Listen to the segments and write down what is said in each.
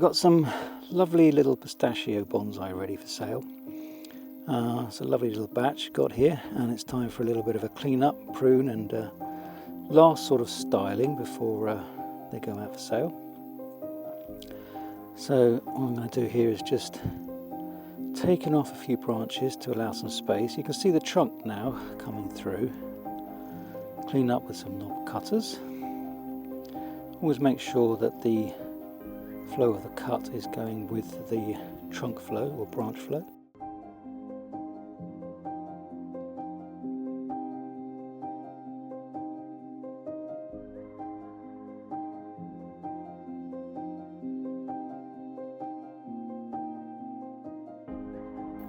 we've got some lovely little pistachio bonsai ready for sale. It's a lovely little batch got here, and it's time for a little bit of a clean up, prune and last sort of styling before they go out for sale. So what I'm going to do here is just taking off a few branches to allow some space. You can see the trunk now coming through. Clean up with some knob cutters. Always make sure that the flow of the cut is going with the trunk flow or branch flow.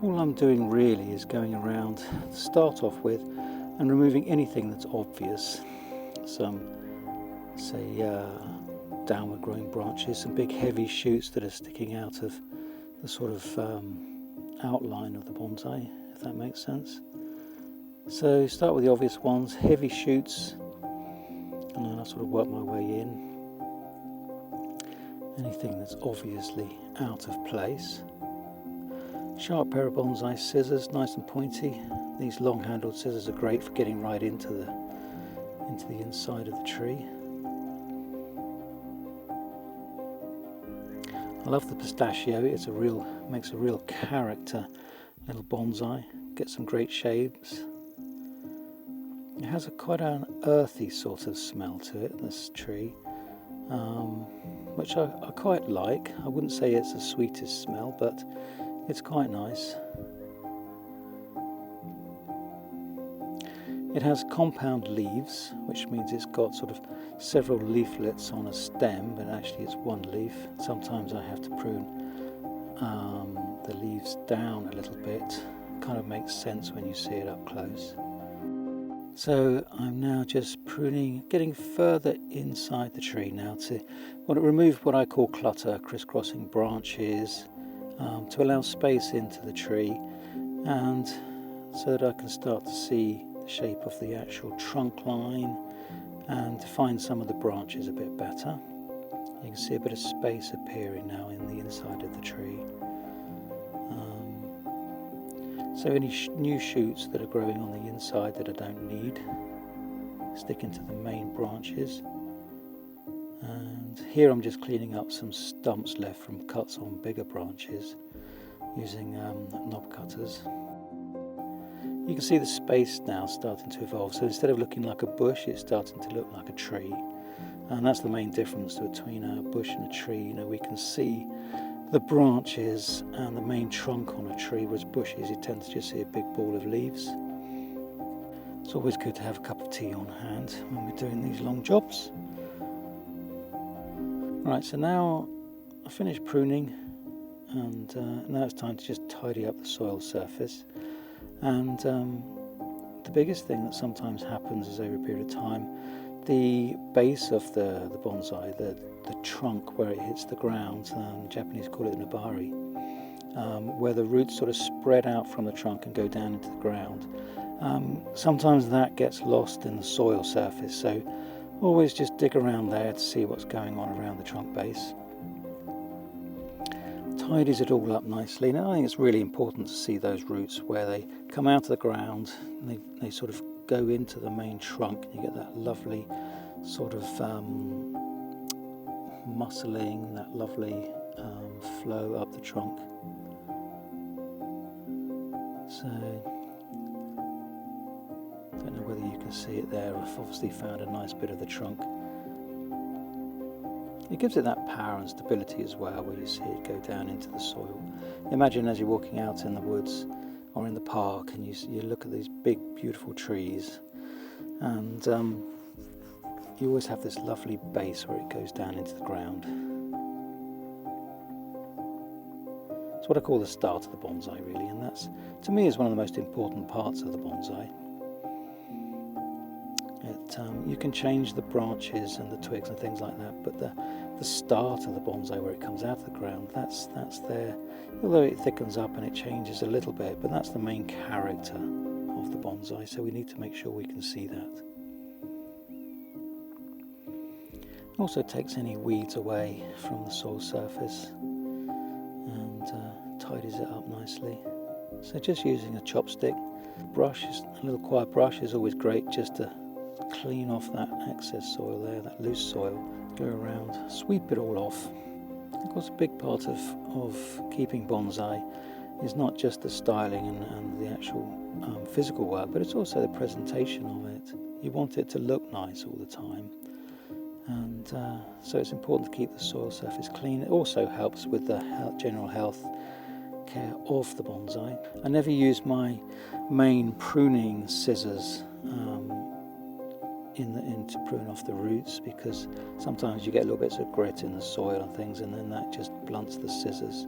All I'm doing really is going around to start off with and removing anything that's obvious. Some, say, downward growing branches, some big heavy shoots that are sticking out of the sort of outline of the bonsai, if that makes sense. So start with the obvious ones, heavy shoots, and then I'll sort of work my way in. Anything that's obviously out of place. Sharp pair of bonsai scissors, nice and pointy. These long handled scissors are great for getting right into the inside of the tree. I love the pistachio. Makes a real character little bonsai. Gets some great shapes. It has quite an earthy sort of smell to it, this tree, which I quite like. I wouldn't say it's the sweetest smell, but it's quite nice. It has compound leaves, which means it's got sort of several leaflets on a stem, but actually it's one leaf. Sometimes I have to prune the leaves down a little bit. It kind of makes sense when you see it up close. So I'm now just pruning, getting further inside the tree now to remove what I call clutter, crisscrossing branches, to allow space into the tree, and so that I can start to see the shape of the actual trunk line and define some of the branches a bit better. You can see a bit of space appearing now in the inside of the tree. So any new shoots that are growing on the inside that I don't need stick into the main branches. And here I'm just cleaning up some stumps left from cuts on bigger branches using knob cutters. You can see the space now starting to evolve, so instead of looking like a bush, it's starting to look like a tree. And that's the main difference between a bush and a tree. You know, we can see the branches and the main trunk on a tree, whereas bushes you tend to just see a big ball of leaves. It's always good to have a cup of tea on hand when we're doing these long jobs. Right, so now I finished pruning, and now it's time to just tidy up the soil surface. And the biggest thing that sometimes happens is over a period of time, the base of the bonsai, the trunk where it hits the ground, Japanese call it nebari, where the roots sort of spread out from the trunk and go down into the ground. Sometimes that gets lost in the soil surface, so always just dig around there to see what's going on around the trunk base. Tidies it all up nicely. Now I think it's really important to see those roots where they come out of the ground and they sort of go into the main trunk. You get that lovely sort of muscling, that lovely flow up the trunk. So I don't know whether you can see it there. I've obviously found a nice bit of the trunk. It gives it that power and stability as well, where you see it go down into the soil. Imagine as you're walking out in the woods or in the park and you look at these big beautiful trees, and you always have this lovely base where it goes down into the ground. It's what I call the start of the bonsai really, and that's, to me, is one of the most important parts of the bonsai. You can change the branches and the twigs and things like that, but the start of the bonsai, where it comes out of the ground, that's there. Although it thickens up and it changes a little bit, but that's the main character of the bonsai, so we need to make sure we can see that. Also takes any weeds away from the soil surface and tidies it up nicely. So just using a chopstick, a little quiet brush is always great just to clean off that excess soil there, that loose soil. Go around, sweep it all off. Of course, a big part of keeping bonsai is not just the styling and the actual physical work, but it's also the presentation of it. You want it to look nice all the time, and so it's important to keep the soil surface clean. It also helps with the general health care of the bonsai. I never use my main pruning scissors to prune off the roots, because sometimes you get little bits of grit in the soil and things, and then that just blunts the scissors.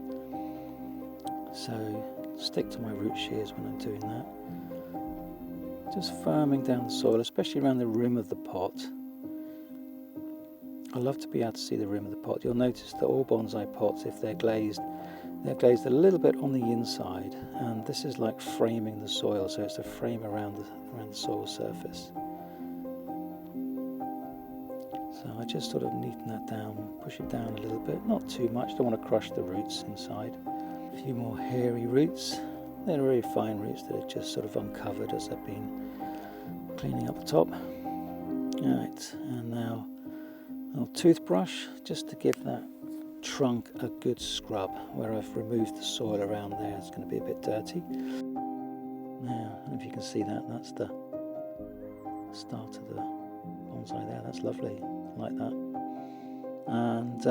So stick to my root shears when I'm doing that. Just firming down the soil, especially around the rim of the pot. I love to be able to see the rim of the pot. You'll notice that all bonsai pots, if they're glazed a little bit on the inside, and this is like framing the soil, so it's a frame around the soil surface. So I just sort of neaten that down, push it down a little bit, not too much, don't want to crush the roots inside. A few more hairy roots. They're very fine roots that are just sort of uncovered as I've been cleaning up the top. Alright, and now a little toothbrush just to give that trunk a good scrub. Where I've removed the soil around there, it's going to be a bit dirty. Now, I don't know if you can see that, that's the start of the bonsai there. That's lovely, like that. And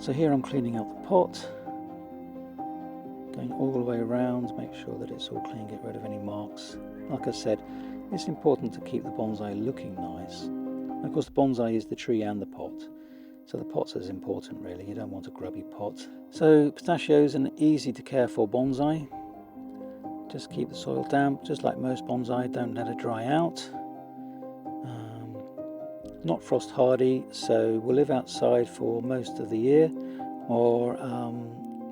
so here I'm cleaning up the pot, going all the way around, make sure that it's all clean, get rid of any marks. Like I said, it's important to keep the bonsai looking nice. And of course, the bonsai is the tree and the pot, so the pot's as important really. You don't want a grubby pot. So pistachio is an easy to care for bonsai. Just keep the soil damp, just like most bonsai, don't let it dry out. Not frost hardy, so will live outside for most of the year, or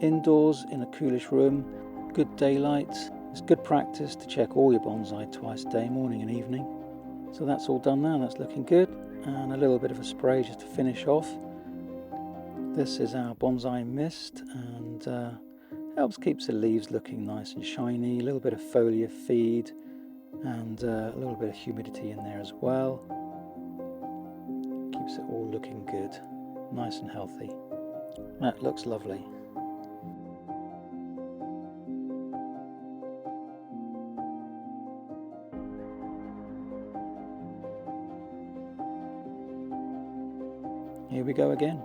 indoors in a coolish room. Good daylight. It's good practice to check all your bonsai twice a day, morning and evening. So that's all done now, that's looking good. And a little bit of a spray just to finish off. This is our bonsai mist, and helps keeps the leaves looking nice and shiny. A little bit of foliar feed, and a little bit of humidity in there as well. Keeps it all looking good, nice and healthy. That looks lovely. Here we go again.